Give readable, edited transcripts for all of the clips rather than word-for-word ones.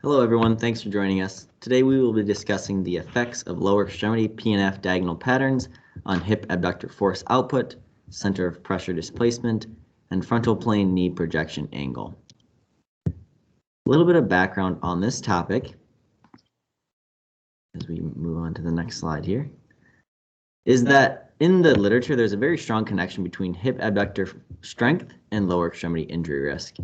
Hello everyone, thanks for joining us. Today we will be discussing the effects of lower extremity PNF diagonal patterns on hip abductor force output, center of pressure displacement, and frontal plane knee projection angle. A little bit of background on this topic, as we move on to the next slide here, is that in the literature there's a very strong connection between hip abductor strength and lower extremity injury risk.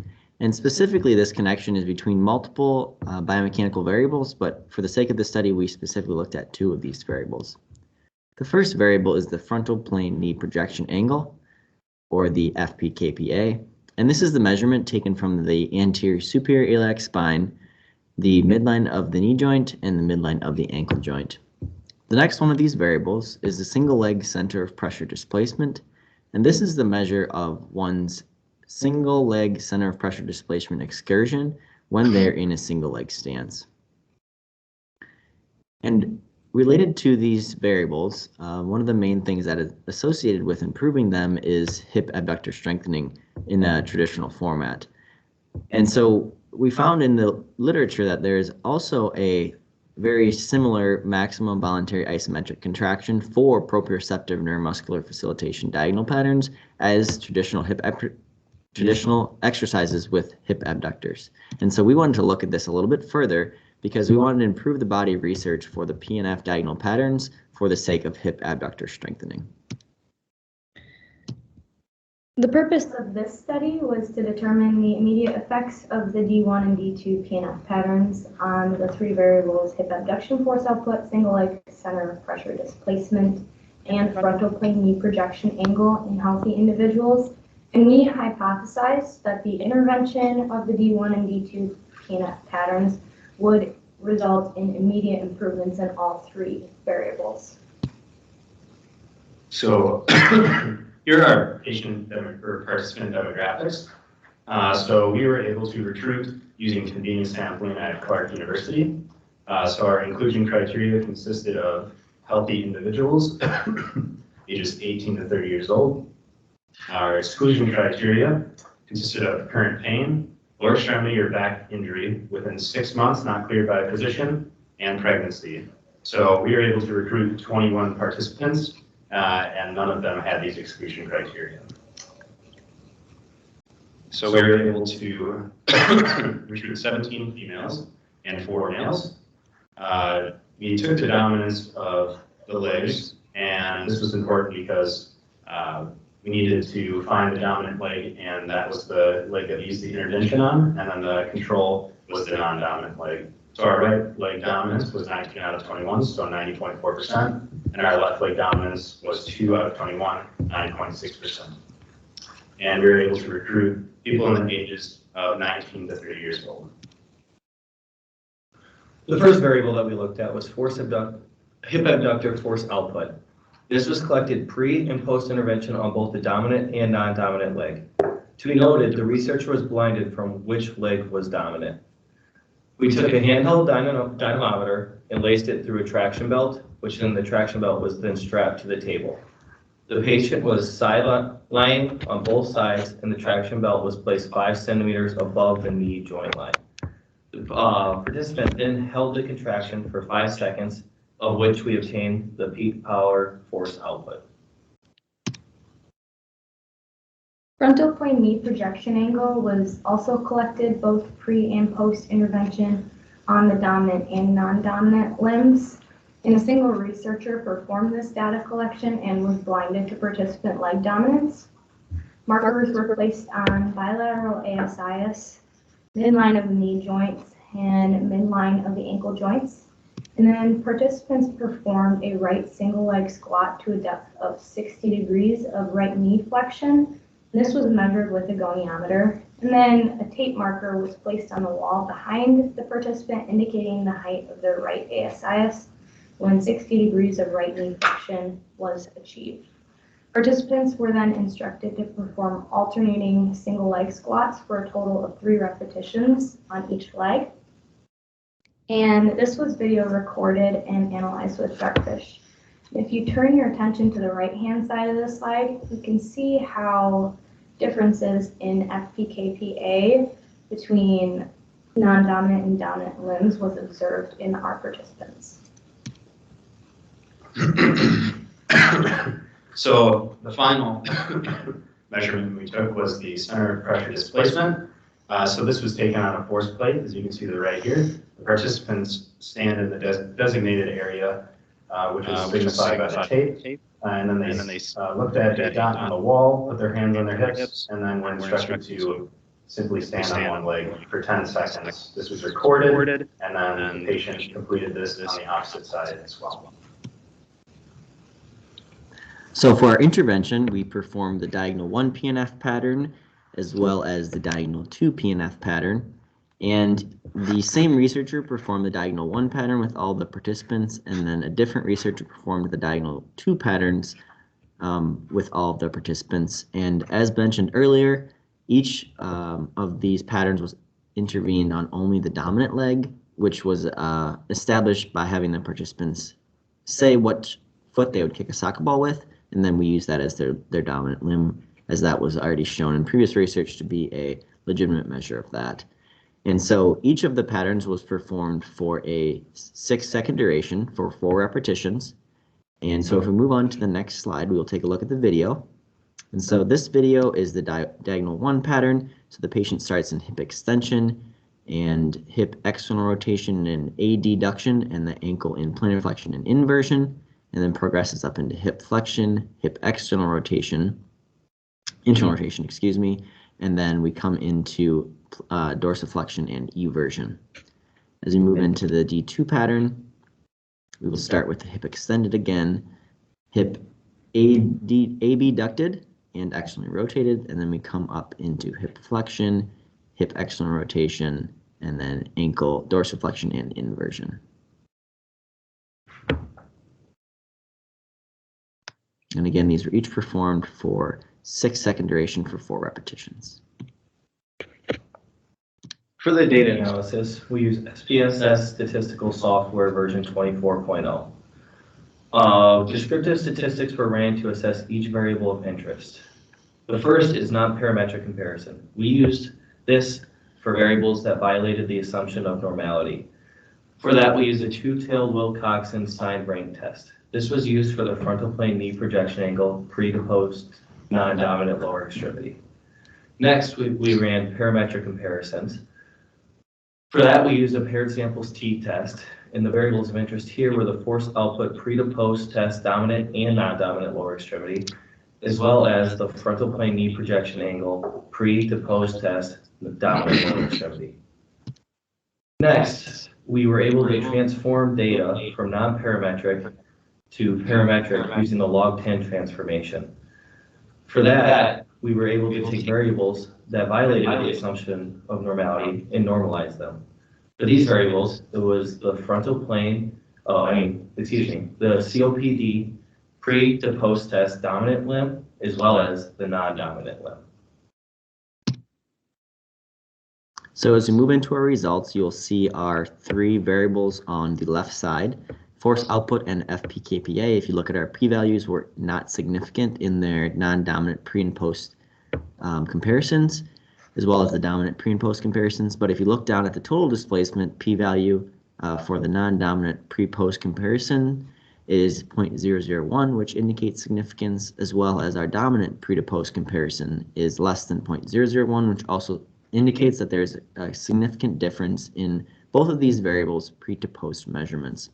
And specifically, this connection is between multiple biomechanical variables, but for the sake of the study, we specifically looked at two of these variables. The first variable is the frontal plane knee projection angle, or the FPKPA, and this is the measurement taken from the anterior superior iliac spine, the midline of the knee joint, and the midline of the ankle joint. The next one of these variables is the single leg center of pressure displacement, and this is the measure of one's single leg center of pressure displacement excursion when they're in a single leg stance. And related to these variables, one of the main things that is associated with improving them is hip abductor strengthening in a traditional format. And so we found in the literature that there's also a very similar maximum voluntary isometric contraction for proprioceptive neuromuscular facilitation diagonal patterns as traditional exercises with hip abductors. And so we wanted to look at this a little bit further because we wanted to improve the body of research for the PNF diagonal patterns for the sake of hip abductor strengthening. The purpose of this study was to determine the immediate effects of the D1 and D2 PNF patterns on the three variables: hip abduction force output, single leg center of pressure displacement, and frontal plane knee projection angle in healthy individuals. And we hypothesized that the intervention of the D1 and D2 PNF patterns would result in immediate improvements in all three variables. So here are patient or participant demographics. So we were able to recruit using convenience sampling at Clark University. So our inclusion criteria consisted of healthy individuals, ages 18 to 30 years old. Our exclusion criteria consisted of current pain, lower extremity or back injury within 6 months, not cleared by a physician, and pregnancy. So we were able to recruit 21 participants, and none of them had these exclusion criteria. So we were able to recruit 17 females and 4 males. We took the dominance of the legs, and this was important because we needed to find the dominant leg, and that was the leg that we used the intervention on, and then the control was the non-dominant leg. So our right leg dominance was 19 out of 21, so 90.4%, and our left leg dominance was 2 out of 21, 9.6%. And we were able to recruit people in the ages of 19 to 30 years old. The first variable that we looked at was hip abductor force output. This was collected pre and post intervention on both the dominant and non-dominant leg. To be noted, the researcher was blinded from which leg was dominant. We took a handheld dynamometer and laced it through a traction belt, which then the traction belt was then strapped to the table. The patient was lying on both sides, and the traction belt was placed 5 centimeters above the knee joint line. The participant then held the contraction for 5 seconds, of which we obtained the peak power force output. Frontal plane knee projection angle was also collected both pre and post intervention on the dominant and non-dominant limbs. And a single researcher performed this data collection and was blinded to participant leg dominance. Markers were placed on bilateral ASIS, midline of the knee joints, and midline of the ankle joints. And then participants performed a right single leg squat to a depth of 60 degrees of right knee flexion. This was measured with a goniometer. And then a tape marker was placed on the wall behind the participant, indicating the height of their right ASIS when 60 degrees of right knee flexion was achieved. Participants were then instructed to perform alternating single leg squats for a total of 3 repetitions on each leg. And this was video recorded and analyzed with Darkfish. If you turn your attention to the right-hand side of the slide, you can see how differences in FPKPA between non-dominant and dominant limbs was observed in our participants. So the final measurement we took was the center of pressure displacement. So this was taken on a force plate, as you can see to the right here. The participants stand in the designated area, which is signified by the tape. And then they looked at a dot on the wall, put their hands on their hips, and then were instructed to simply stand on one leg for 10 seconds. This was recorded, and then the patient completed this on the opposite side as well. So for our intervention, we performed the diagonal 1 PNF pattern as well as the diagonal 2 PNF pattern. And the same researcher performed the diagonal 1 pattern with all the participants, and then a different researcher performed the diagonal 2 patterns with all of the participants. And as mentioned earlier, each of these patterns was intervened on only the dominant leg, which was established by having the participants say what foot they would kick a soccer ball with, and then we use that as their dominant limb, as that was already shown in previous research to be a legitimate measure of that. And so each of the patterns was performed for a 6-second duration for 4 repetitions. And so if we move on to the next slide, we will take a look at the video. And so this video is the diagonal 1 pattern. So the patient starts in hip extension and hip external rotation and adduction, and the ankle in plantar flexion and inversion, and then progresses up into hip flexion, hip external rotation, internal rotation, excuse me, and then we come into dorsiflexion and eversion. As we move into the D2 pattern, we will start with the hip extended again, hip abducted and externally rotated, and then we come up into hip flexion, hip external rotation, and then ankle dorsiflexion and inversion. And again, these were each performed for 6-second duration for 4 repetitions. For the data analysis, we use SPSS statistical software version 24.0. Descriptive statistics were ran to assess each variable of interest. The first is nonparametric comparison. We used this for variables that violated the assumption of normality. For that, we used a two-tailed Wilcoxon signed rank test. This was used for the frontal plane knee projection angle, pre to post non-dominant lower extremity. Next, we ran parametric comparisons. For that, we used a paired samples t-test, and the variables of interest here were the force output pre to post test dominant and non-dominant lower extremity, as well as the frontal plane knee projection angle pre to post test dominant lower extremity. Next, we were able to transform data from non-parametric to parametric using the log10 transformation. For that, we were able to take variables that violated the assumption of normality and normalize them. For these variables, it was the frontal plane, the COPD pre to post test dominant limb, as well as the non-dominant limb. So as we move into our results, you'll see our 3 variables on the left side. Force output and FPKPA, if you look at our p-values, were not significant in their non-dominant pre and post comparisons, as well as the dominant pre and post comparisons. But if you look down at the total displacement, p-value for the non-dominant pre-post comparison is 0.001, which indicates significance, as well as our dominant pre to post comparison is less than 0.001, which also indicates that there's a significant difference in both of these variables pre to post measurements.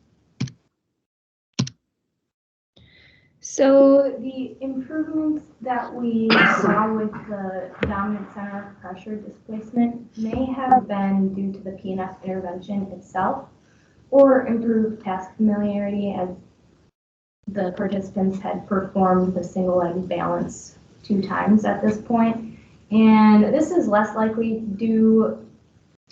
So the improvements that we saw with the dominant center of pressure displacement may have been due to the PNF intervention itself, or improved task familiarity, as the participants had performed the single leg balance 2 times at this point. And this is less likely to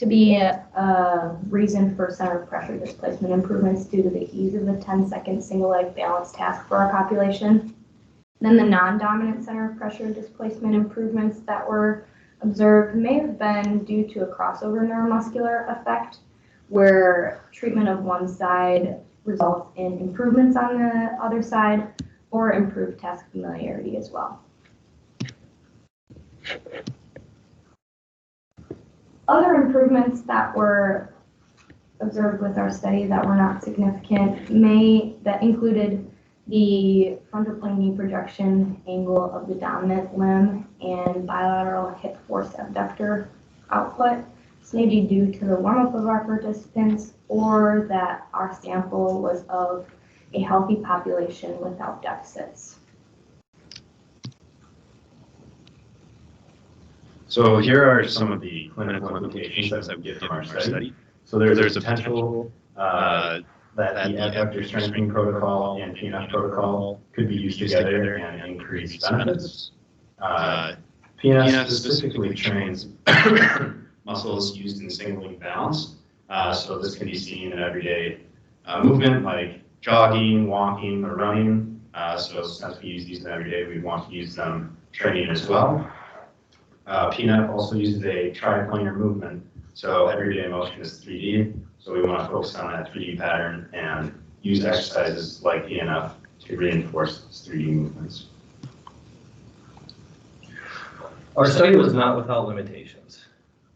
be a reason for center of pressure displacement improvements due to the ease of the 10-second single leg balance task for our population. Then the non-dominant center of pressure displacement improvements that were observed may have been due to a crossover neuromuscular effect, where treatment of one side results in improvements on the other side, or improved task familiarity as well. Other improvements that were observed with our study that were not significant that included the frontal plane knee projection angle of the dominant limb and bilateral hip force abductor output. This may be due to the warm-up of our participants or that our sample was of a healthy population without deficits. So here are some of the clinical implications that we get from our study. So there's a potential that the abductor strengthening protocol and PNF protocol could be used together and increase benefits. PNF specifically trains muscles used in single leg balance. So this can be seen in everyday movement like jogging, walking, or running. So since we use these in every day, we want to use them training as well. PNF also uses a triplanar movement. So everyday motion is 3D. So we want to focus on that 3D pattern and use exercises like PNF to reinforce those 3D movements. Our study was not without limitations.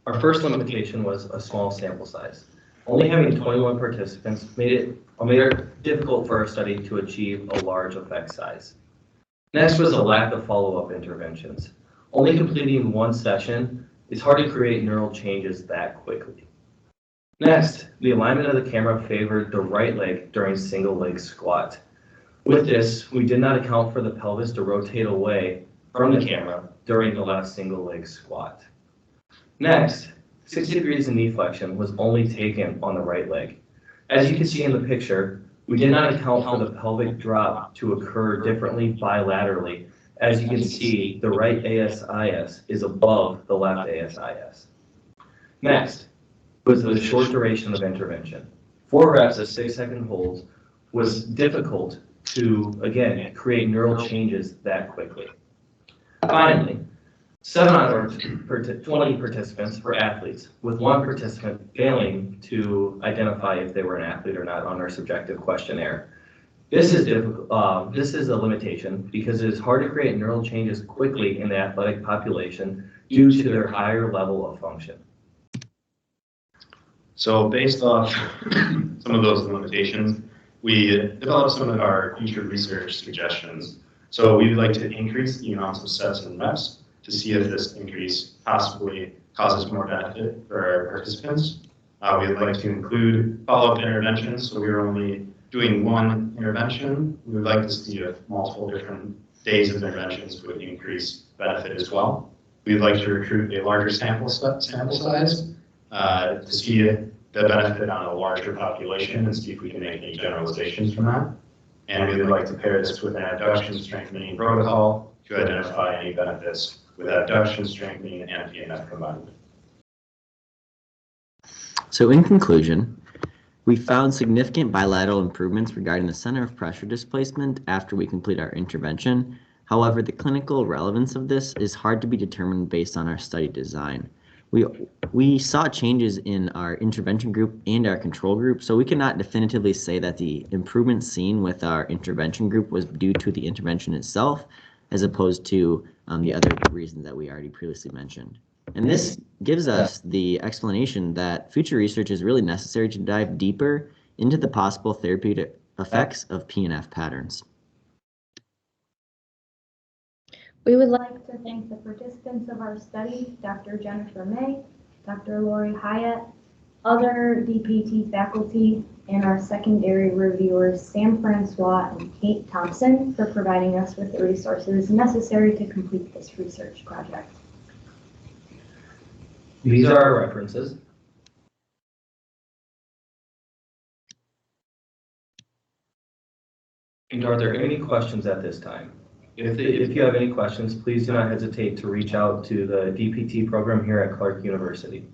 Our first limitation was a small sample size. Only having 21 participants made it difficult for our study to achieve a large effect size. Next was a lack of follow-up interventions. Only completing one session is hard to create neural changes that quickly. Next, the alignment of the camera favored the right leg during single leg squat. With this, we did not account for the pelvis to rotate away from the camera during the last single leg squat. Next, 60 degrees of knee flexion was only taken on the right leg. As you can see in the picture, we did not account for the pelvic drop to occur differently bilaterally. As you can see, the right ASIS is above the left ASIS. Next was the short duration of intervention. 4 reps of 6-second holds was difficult to, again, create neural changes that quickly. Finally, 7 out of 20 participants were athletes, with 1 participant failing to identify if they were an athlete or not on our subjective questionnaire. This is difficult. This is a limitation because it is hard to create neural changes quickly in the athletic population due to their higher level of function. So based off some of those limitations, we developed some of our future research suggestions. So we'd like to increase the amounts of sets and reps to see if this increase possibly causes more benefit for our participants. We'd like to include follow-up interventions, so we were only doing 1 intervention. We would like to see if multiple different days of interventions would increase benefit as well. We'd like to recruit a larger sample size to see the benefit on a larger population and see if we can make any generalizations from that. And we would like to pair this with an abduction strengthening protocol to identify any benefits with abduction strengthening and PNF combined. So in conclusion, we found significant bilateral improvements regarding the center of pressure displacement after we complete our intervention. However, the clinical relevance of this is hard to be determined based on our study design. We saw changes in our intervention group and our control group, so we cannot definitively say that the improvement seen with our intervention group was due to the intervention itself, as opposed to the other reasons that we already previously mentioned. And this gives us the explanation that future research is really necessary to dive deeper into the possible therapeutic effects of PNF patterns. We would like to thank the participants of our study, Dr. Jennifer May, Dr. Lori Hyatt, other DPT faculty, and our secondary reviewers, Sam Francois and Kate Thompson, for providing us with the resources necessary to complete this research project. These are our references. And are there any questions at this time? If you have any questions, please do not hesitate to reach out to the DPT program here at Clark University.